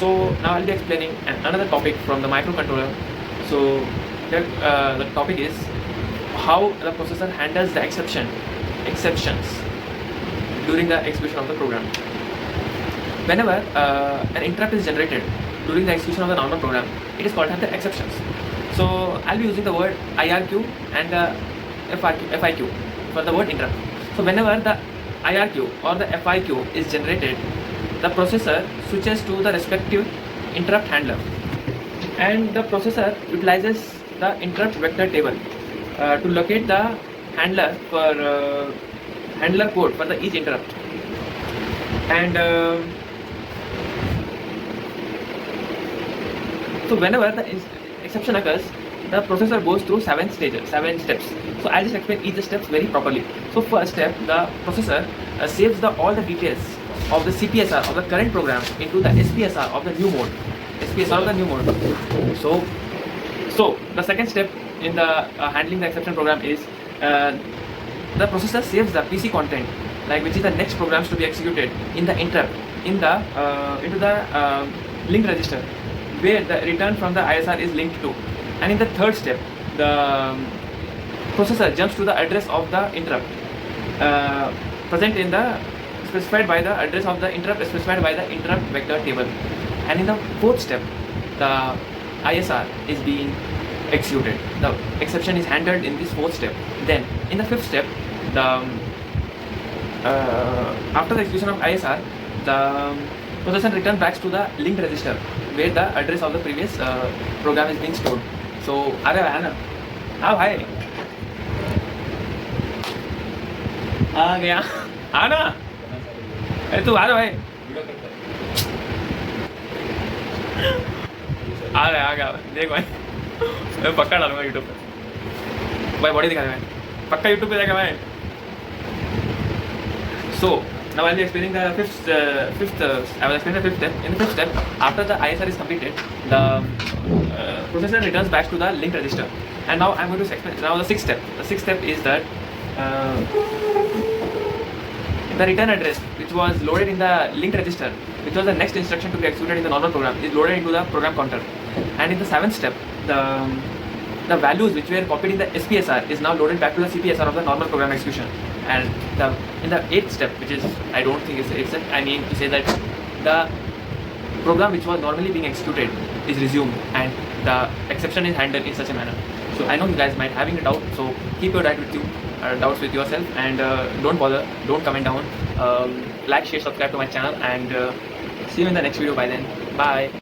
So now I'll be explaining another topic from the microcontroller. So the topic is how the processor handles the exceptions during the execution of the program. Whenever an interrupt is generated during the execution of the normal program, it is called as the exceptions. So I'll be using the word IRQ and the FIQ for the word interrupt. So whenever the IRQ or the FIQ is generated, the processor switches to the respective interrupt handler, and the processor utilizes the interrupt vector table to locate the handler for handler code for the each interrupt. And so whenever the exception occurs, the processor goes through 7 steps. So I'll just explain each steps very properly. So first step, the processor saves all the details of the CPSR of the current program into the SPSR of the new mode. So the second step in the handling the exception program is the processor saves the PC content, like which is the next programs to be executed in the interrupt into the link register, where the return from the ISR is linked to. And in the third step, the processor jumps to the address of the interrupt present in the specified by the address of the interrupt specified by the interrupt vector table. And in the fourth step, the ISR is being executed. The exception is handled in this fourth step. Then in the fifth step, the after the execution of ISR, the processor returns back to the linked register where the address of the previous program is being stored. So, अरे भाई ना, हाँ भाई, आ गया, आना, अरे तू आ रहा भाई, आ गया, देख भाई, मैं पक्का डालूंगा YouTube पे, भाई बॉडी दिखा दे भाई, पक्का YouTube पे जाएगा भाई. So now I'll be explaining the fifth. I will explain the fifth step. In the fifth step, after the ISR is completed, the processor returns back to the linked register. And now I'm going to explain now the sixth step. The sixth step is that the return address, which was loaded in the linked register, which was the next instruction to be executed in the normal program, is loaded into the program counter. And in the seventh step, the values which were copied in the SPSR is now loaded back to the CPSR of the normal program execution. And in the eighth step, which is, I don't think it's the eighth step, I mean to say that the program which was normally being executed is resumed and the exception is handled in such a manner. So I know you guys might having a doubt, so keep your doubts with yourself, and don't bother, don't comment down, like, share, subscribe to my channel, and see you in the next video. By then, bye.